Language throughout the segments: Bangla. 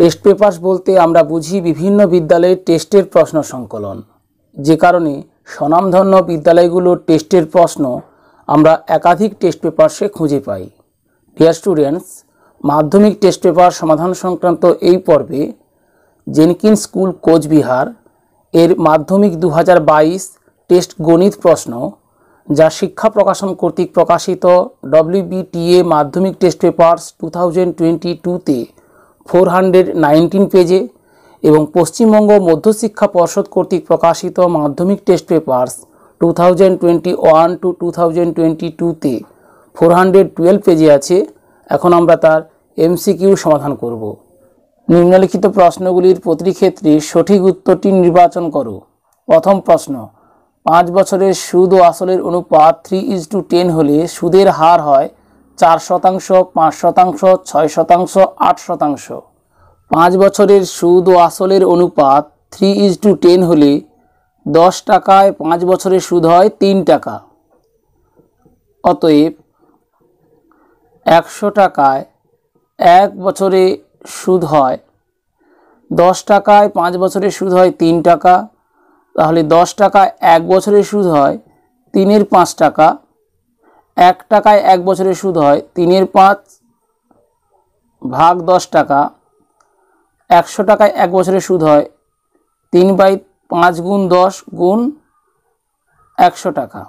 টেস্ট পেপার্স বলতে আমরা বুঝি বিভিন্ন বিদ্যালয়ের টেস্টের প্রশ্ন সংকলন, যে কারণে স্বনামধন্য বিদ্যালয়গুলোর টেস্টের প্রশ্ন আমরা একাধিক টেস্ট পেপার্সে খুঁজে পাই। ডিয়ার স্টুডেন্টস, মাধ্যমিক টেস্ট পেপার সমাধান সংক্রান্ত এই পর্বে জেনকিন্স স্কুল কোচবিহার এর মাধ্যমিক 2022 টেস্ট গণিত প্রশ্ন, যা শিক্ষা প্রকাশন কর্তৃক প্রকাশিত WBTA মাধ্যমিক টেস্ট পেপার্স 2022-তে 419 পেজে এবং পশ্চিমবঙ্গ মধ্যশিক্ষা পর্ষদ কর্তৃক প্রকাশিত মাধ্যমিক টেস্ট পেপার্স 2021-2022-তে 412 পেজে আছে। এখন আমরা তার MCQ সমাধান করব। নিম্নলিখিত প্রশ্নগুলির প্রতিটি ক্ষেত্রে সঠিক উত্তরটি নির্বাচন করো। প্রথম প্রশ্ন, 5 বছরের সুদ ও আসলের অনুপাত 3:10 হলে সুদের হার হয় 4%, 5%, 6%, 8%। 5 বছরের সুদ ও আসলের অনুপাত 3:10 হলে 10 টাকায় 5 বছরের সুদ হয় 3 টাকা। অতএব 100 টাকায় 1 বছরে সুদ হয় 10 টাকায় 5 বছরের সুদ হয় 3 টাকা। তাহলে 10 টাকায় 1 বছরের সুদ হয় 3/5 টাকা। 1 টাকায় 1 বছরের সুদ হয় 3/5 ভাগ 10 টাকা। 100 টাকায় 1 বছরের সুদ হয় 3/5 গুণ 10 গুণ 100 টাকা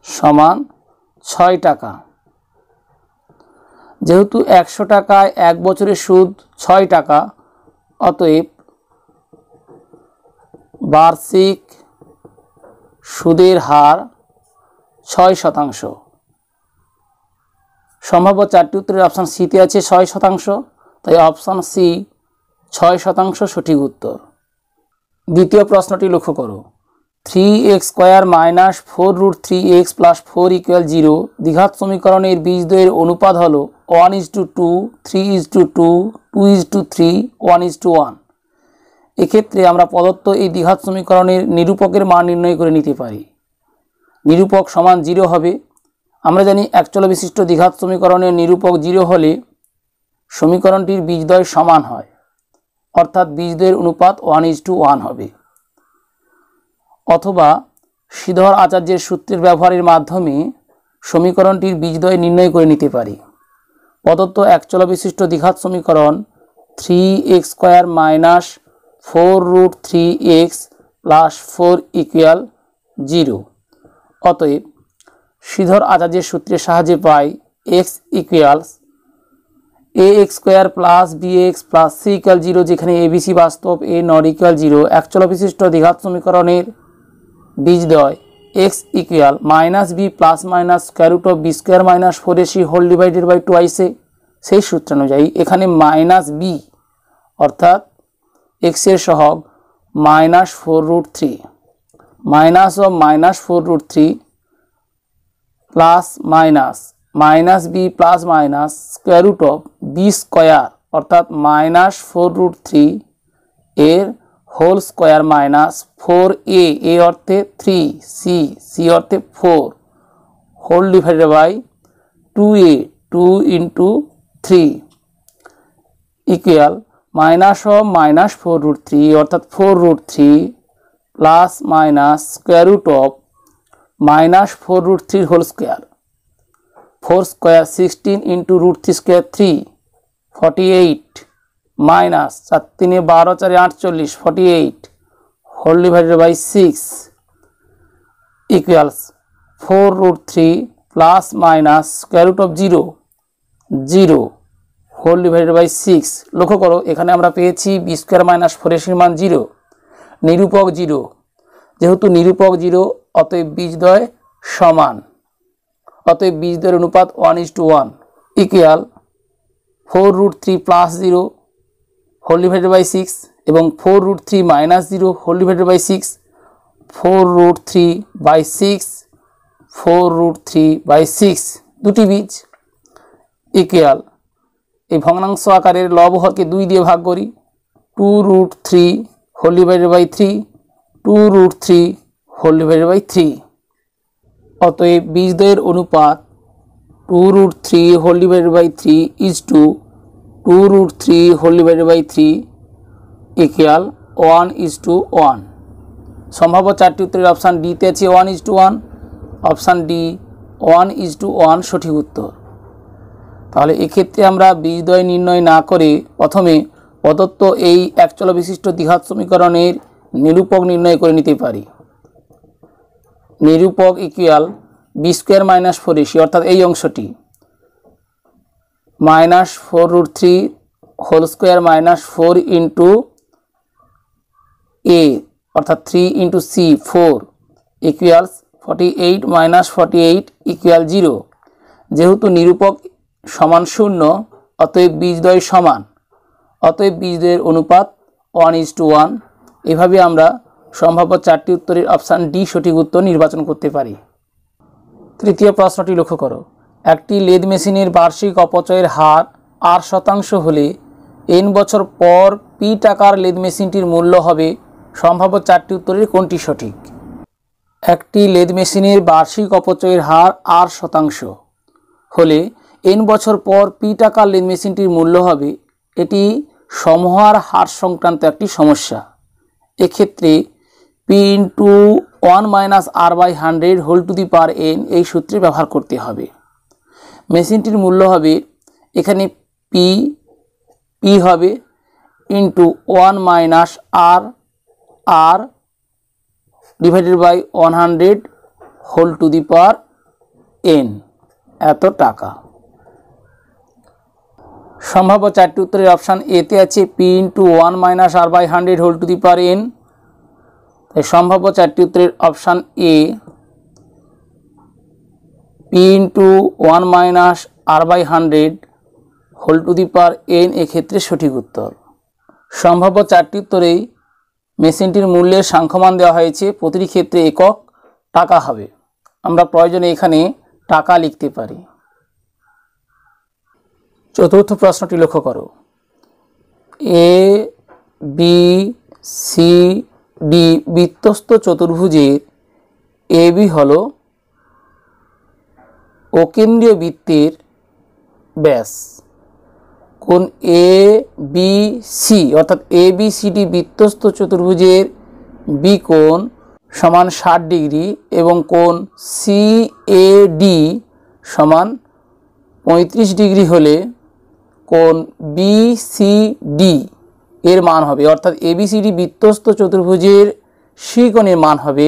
সমান 6 টাকা। যেহেতু 100 টাকায় 1 বছরের সুদ 6 টাকা, অতএব বার্ষিক সুদের হার 6%। সম্ভাব্য 4টি উত্তরের অপশান সিতে আছে 6%, তাই অপশান সি 6% সঠিক উত্তর। দ্বিতীয় প্রশ্নটি লক্ষ্য করো। 3x² - 4√3x + 4 = 0 দ্বিঘাত সমীকরণের বীজদ্বয়ের অনুপাত হল 1:2, 3:2, 2:3, 1:1। এক্ষেত্রে আমরা প্রদত্ত এই দ্বিঘাত সমীকরণের নিরূপকের মান নির্ণয় করে নিতে পারি। নিরূপক সমান 0 হবে। আমরা জানি একচল বিশিষ্ট দ্বিঘাত সমীকরণের নিরূপক 0 হলে সমীকরণটির বীজদ্বয় সমান হয়, অর্থাৎ বীজদ্বয়ের অনুপাত 1:1 হবে। অথবা শ্রীধর আচার্যের সূত্রের ব্যবহারের মাধ্যমে সমীকরণটির বীজদ্বয় নির্ণয় করে নিতে পারি। প্রদত্ত একচল বিশিষ্ট দ্বিঘাত সমীকরণ 3x² - 4√3x + 4 = 0। অতএব শ্রীধর আচার্যের সূত্রের সাহায্যে পাই x = ax² + bx + c = 0, যেখানে abc বাস্তব, a ≠ 0। একচল বিশিষ্ট দ্বিঘাত সমীকরণের বীজদ্বয় x = -b ± √b² - 4ac / 2a। সেই সূত্রানুযায়ী এখানে -b অর্থাৎ x এর সহগ -4√3 -4√3 plus minus -b plus minus √b² অর্থাৎ -4√3 এর whole square minus 4a, a অর্থে 3, c অর্থে 4 whole divided by 2a, 2 × 3 equal -4√3 অর্থাৎ 4√3 plus minus -4√3 whole square 4 square 16 × √3² 3 48 minus 4 3 12 4 48 48 whole divided by 6 equals 4√3 plus minus √0 0 whole divided by 6। লক্ষ্য করো এখানে আমরা পেয়েছি b² - 4ac মান 0, নিরূপক 0। যেহেতু নিরূপক 0, অতএব বীজদ্বয় সমান, অতএব বীজদ্বয়ের অনুপাত 1:1 equal 4√3 plus 0 whole divided by 6 এবং 4√3 মাইনাস 0 হোল ডিভাইডেড বাই 6, 4√3/6 4√3/6 দুটি বীজ ইকুয়াল এই ভগ্নাংশ আকারের লব হরকে 2 দিয়ে ভাগ করি 2√3 whole divided by 3 2√3 whole divided by 3। অতএব বীজদ্বয়ের অনুপাত 2√3 whole divided by 3 is to 2√3 whole divided by 3 equal 1:1। সম্ভাব্য চারটি উত্তরের অপশান ডিতে আছে 1:1, অপশান ডি 1:1 সঠিক উত্তর। তাহলে এক্ষেত্রে আমরা বীজদ্বয় নির্ণয় না করে প্রথমে প্রদত্ত এই একচল বিশিষ্ট দ্বিঘাত সমীকরণের নিরূপক নির্ণয় করে নিতে পারি। নিরূপক ইকুয়াল b² - 4ac, অর্থাৎ এই অংশটি -4√3 হোল স্কোয়ার -4 ইন্টু a, অর্থাৎ 3 ইন্টু c 4 ইকুয়ালস 48 - 48 ইকুয়াল 0। যেহেতু নিরূপক সমান 0, অতএব বীজদ্বয় সমান, অতএব বীজদ্বয়ের অনুপাত 1:1। এভাবে আমরা সম্ভাব্য চারটি উত্তরের অপশান ডি সঠিক উত্তর নির্বাচন করতে পারি। তৃতীয় প্রশ্নটি লক্ষ্য করো। একটি লেদ মেশিনের বার্ষিক অপচয়ের হার r% হলে n বছর পর p টাকার লেদ মেশিনটির মূল্য হবে সম্ভাব্য চারটি উত্তরের কোনটি সঠিক? একটি লেদ মেশিনের বার্ষিক অপচয়ের হার r% হলে n বছর পর p টাকার লেদ মেশিনটির মূল্য হবে, এটি সমহার হার সংক্রান্ত একটি সমস্যা। এক্ষেত্রে p × 1 - r/100 whole to the power n এই সূত্রে ব্যবহার করতে হবে। মেশিনটির মূল্য হবে, এখানে p হবে into 1 - r divided by 100 whole to the power n, এত টাকা। সম্ভাব্য চারটি উত্তরের অপশান এতে আছে p × 1 - r/100 whole to the power n। তাই সম্ভাব্য চারটি উত্তরের অপশান এ p × 1 - r/100 whole to the power n এক্ষেত্রে সঠিক উত্তর। সম্ভাব্য চারটি উত্তরেই মেশিনটির মূল্যের সাংখ্যমান দেওয়া হয়েছে, প্রতিটি ক্ষেত্রে একক টাকা হবে। আমরা প্রয়োজনে এখানে টাকা লিখতে পারি। চতুর্থ প্রশ্নটি লক্ষ্য করো। এ বি সি ডি বৃত্তস্থ চতুর্ভুজের এ বি হল অকেন্দ্রীয় বৃত্তের ব্যাস। কোণ এ বি সি, অর্থাৎ এ বি সি ডি বৃত্তস্থ চতুর্ভুজের বি কোণ সমান 60 ডিগ্রি এবং কোণ সি এ ডি সমান 35 ডিগ্রি হলে কোণ বি সি ডি এর মান হবে, অর্থাৎ এ বি সি ডি বৃত্তস্থ চতুর্ভুজের সি কোণের মান হবে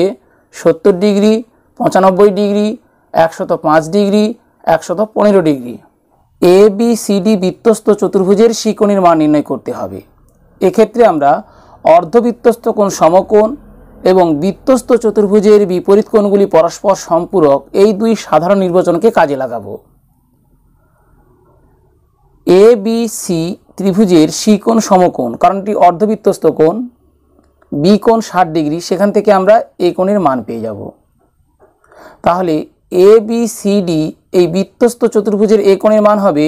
70 degree, 95 degree, 105 degree, 115 degree. A B C D বৃত্তস্থ চতুর্ভুজের সি কোণের মান নির্ণয় করতে হবে। এক্ষেত্রে আমরা অর্ধবৃত্তস্থ কোণ সমকোণ এবং বৃত্তস্থ চতুর্ভুজের বিপরীত কোণগুলি পরস্পর সম্পূরক, এই দুই সাধারণ নির্বাচনকে কাজে লাগাবো। এ বি সি ত্রিভুজের সি কোণ সমকোণ, কারণ এটি অর্ধবৃত্তস্থ কোণ, বি কোণ 60 ডিগ্রি, সেখান থেকে আমরা এই কোণের মান পেয়ে যাব। তাহলে এ বি সি ডি এই বৃত্তস্থ চতুর্ভুজের এ কোণের মান হবে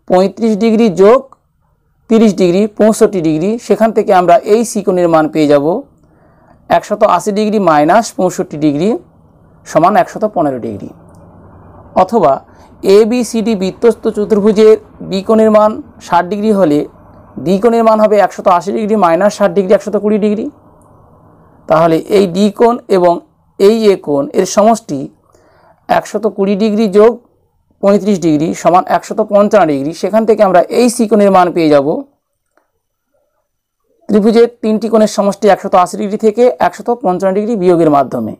35 ডিগ্রি যোগ 30 ডিগ্রি 65 ডিগ্রি, সেখান থেকে আমরা এই সি কোণের মান পেয়ে যাব 180 ডিগ্রি মাইনাস 65 ডিগ্রি সমান 115 ডিগ্রি। অথবা এ বি সি ডি বৃত্তস্থ চতুর্ভুজের বি কোণের মান 60 ডিগ্রি হলে ডি কোণের মান হবে 180 ডিগ্রি মাইনাস 60 ডিগ্রি 120 ডিগ্রি। তাহলে এই ডি কোণ এবং এই এ কোণ এর সমষ্টি 120 ডিগ্রি যোগ 35 ডিগ্রি সমান 155 ডিগ্রি, সেখান থেকে আমরা এই সি কোণের মান পেয়ে যাব ত্রিভুজের তিনটি কোণের সমষ্টি 180 ডিগ্রি থেকে 155 ডিগ্রি বিয়োগের মাধ্যমে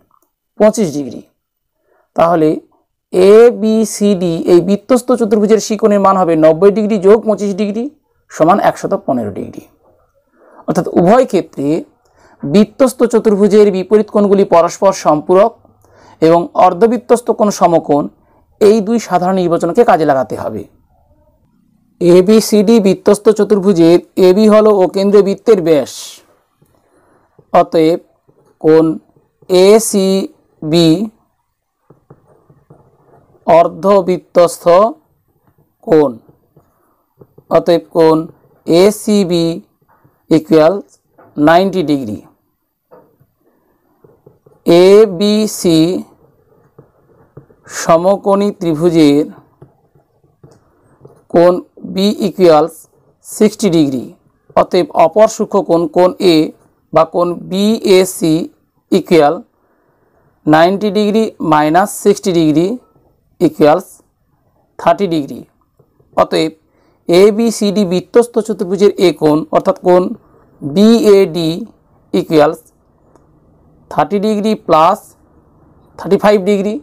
25 ডিগ্রি। তাহলে এ বি সি ডি এই বৃত্তস্থ চতুর্ভুজের সি কোণের মান হবে 90 ডিগ্রি যোগ 25 ডিগ্রি সমান 115 ডিগ্রি। অর্থাৎ উভয় ক্ষেত্রে বৃত্তস্থ চতুর্ভুজের বিপরীত কোণগুলি পরস্পর সম্পূরক এবং অর্ধবৃত্তস্থ কোণ সমকোণ, এই দুই সাধারণ নির্বাচনকে কাজে লাগাতে হবে। এ বি সি ডি বৃত্তস্থ চতুর্ভুজের এ বি হল অকেন্দ্রীয় বৃত্তের ব্যাস, অতএব কোণ এ সি বি অর্ধবৃত্তস্থ কোণ, অতএব কোণ A C B equal 90 degree. A B C সমকোণী ত্রিভুজের কোণ বি ইকুয়ালস 60 ডিগ্রি। অতএব অপর সূক্ষ্মকোণ কোণ এ বা কোণ BAC equal 90 degree minus 60 degree equals 30 degree. অতএব এ বি সি ডি বৃত্তস্থ চতুর্ভুজের এ কোণ অর্থাৎ কোণ BAD equals 30 degree plus 35 degree,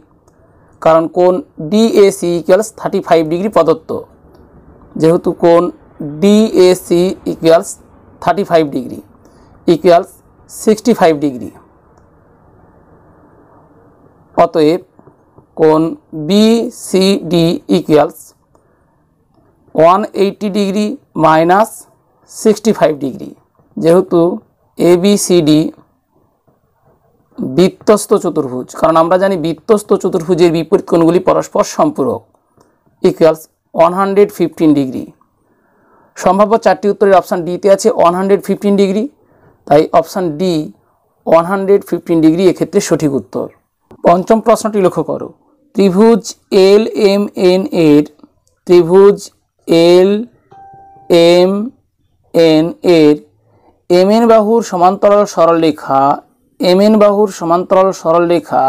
কারণ কোণ ডিএসি ইকুয়ালস 35 ডিগ্রি প্রদত্ত, যেহেতু কোণ DAC equals 35 degree equals 65 degree. অতএব কোণ BCD equals 180 degree minus 65 degree, যেহেতু এবিসিডি বৃত্তস্থ চতুর্ভুজ, কারণ আমরা জানি বৃত্তস্থ চতুর্ভুজের বিপরীত কোণগুলি পরস্পর সম্পূরক, ইকুয়ালস 115 ডিগ্রি। সম্ভাব্য চারটি উত্তরের অপশান ডিতে আছে 115 ডিগ্রি, তাই অপশান ডি 115 ডিগ্রি এক্ষেত্রে সঠিক উত্তর। পঞ্চম প্রশ্নটি লক্ষ্য করো, ত্রিভুজ এল এম এন এর এম এন বাহুর সমান্তরাল সরলরেখা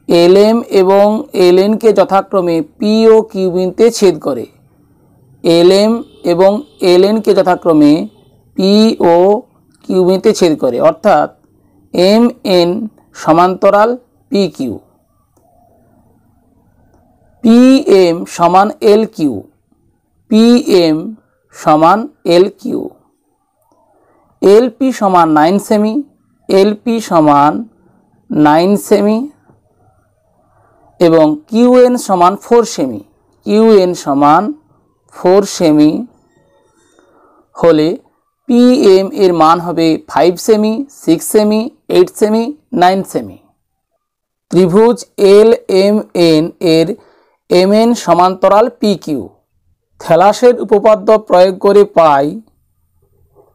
এল এম এবং এল এনকে যথাক্রমে পি ও কিউ বিন্দুতে ছেদ করে। এল এম এবং এল এনকে যথাক্রমে পি ও কিউ বিন্দুতে ছেদ করে, অর্থাৎ এম এন সমান্তরাল পি কিউ। পি এম সমান এল কিউ, PM সমান LQ, LP সমান 9 সেমি, LP সমান 9 সেমি এবং QN সমান 4 সেমি, QN সমান 4 সেমি হলে PM এর মান হবে 5 সেমি, 6 সেমি, 8 সেমি, 9 সেমি। ত্রিভুজ LMN এর MN সমান্তরাল PQ। থ্যালাসের উপপাদ্য প্রয়োগ করে পাই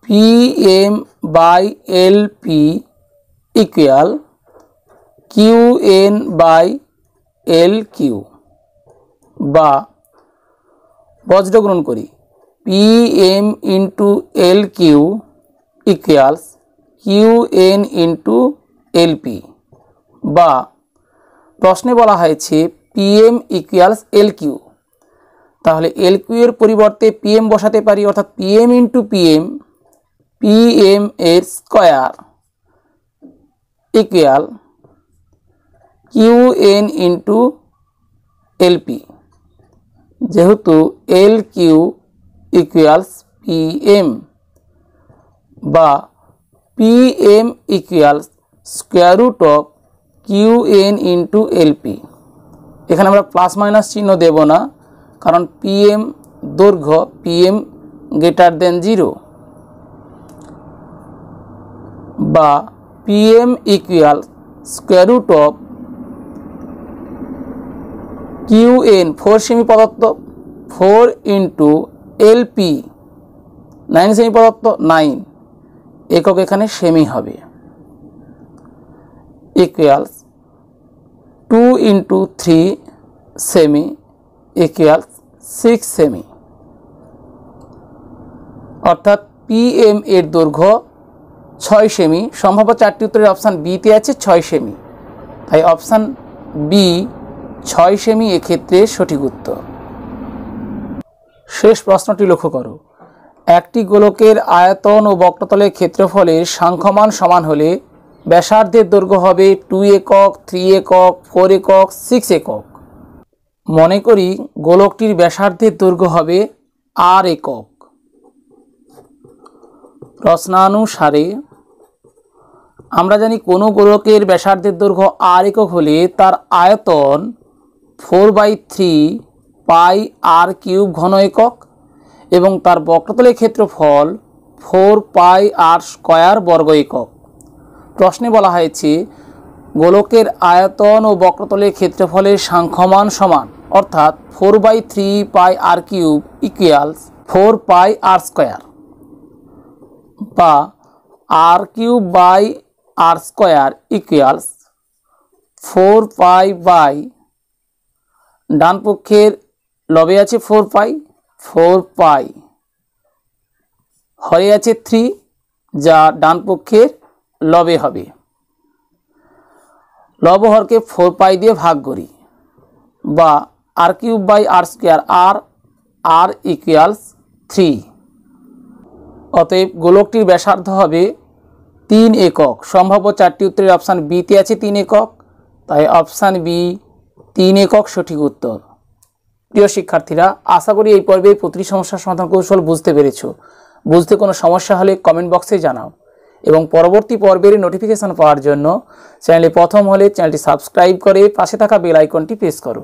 PM/LP ইকুয়াল QN/LQ, বা বজ্রগ্রহণ করি PM/LQ ইকুয়ালস QN/LP, বা প্রশ্নে বলা হয়েছে PM ইকুয়ালস LQ, তাহলে LQ এর পরিবর্তে PM বসাতে পারি, অর্থাৎ PM এর স্কয়ার ইকুয়াল QN/LP, যেহেতু LQ ইকুয়ালস PM, বা PM equals square root of QN/LP। এখানে আমরা প্লাস মাইনাস চিহ্ন দেব না, কারণ PM দৈর্ঘ্য PM গ্রেটার দেন 0, বা PM equal square root of QN 4 সেমি প্রদত্ত, 4 ইন্টু LP 9 সেমি প্রদত্ত, 9 একক এখানে সেমি হবে, equals 2 into 3 semi equals 6 semi, অর্থাৎ PM এর দৈর্ঘ্য 6 সেমি। সম্ভাব্য চারটি উত্তরের অপশান বিতে আছে 6 সেমি, তাই অপশান বি 6 সেমি এক্ষেত্রে সঠিক উত্তর। শেষ প্রশ্নটি লক্ষ্য করো, একটি গোলকের আয়তন ও বক্রতলের ক্ষেত্রফলের সাংখ্যমান সমান হলে ব্যাসার্ধের দৈর্ঘ্য হবে 2 একক, 3 একক, 4 একক, 6 একক। মনে করি গোলকটির ব্যাসার্ধের দৈর্ঘ্য হবে r একক। প্রশ্নানুসারে আমরা জানি কোনো গোলকের ব্যাসার্ধের দৈর্ঘ্য r একক হলে তার আয়তন 4/3 পাই r কিউব ঘন একক এবং তার বক্রতলের ক্ষেত্রফল 4 পাই r স্কয়ার বর্গ একক। প্রশ্নে বলা হয়েছে গোলকের আয়তন ও বক্রতলের ক্ষেত্রফলের সাংখ্যমান সমান, অর্থাৎ 4/3 pi r cube equals 4 pi r square, বা r cube by r square equals 4 pi by ডান পক্ষের লবে আছে 4 পাই 4 পাই হরে আছে 3, যা ডান পক্ষের লবে হবে। লব হরকে 4 পাই দিয়ে ভাগ করি, বা r cube by r square, r equals 3। অতএব গোলকটির ব্যাসার্ধ হবে 3 একক। সম্ভাব্য 4টি উত্তরের অপশান বিতে আছে 3 একক, তাই অপশান বি 3 একক সঠিক উত্তর। প্রিয় শিক্ষার্থীরা, আশা করি এই পর্বে প্রতিটি সমস্যার সমাধান কৌশল বুঝতে পেরেছো। বুঝতে কোনো সমস্যা হলে কমেন্ট বক্সে জানাও, এবং পরবর্তী পর্বের নোটিফিকেশন পাওয়ার জন্য চ্যানেলে প্রথম হলে চ্যানেলটি সাবস্ক্রাইব করে পাশে থাকা বেল আইকনটি প্রেস করো।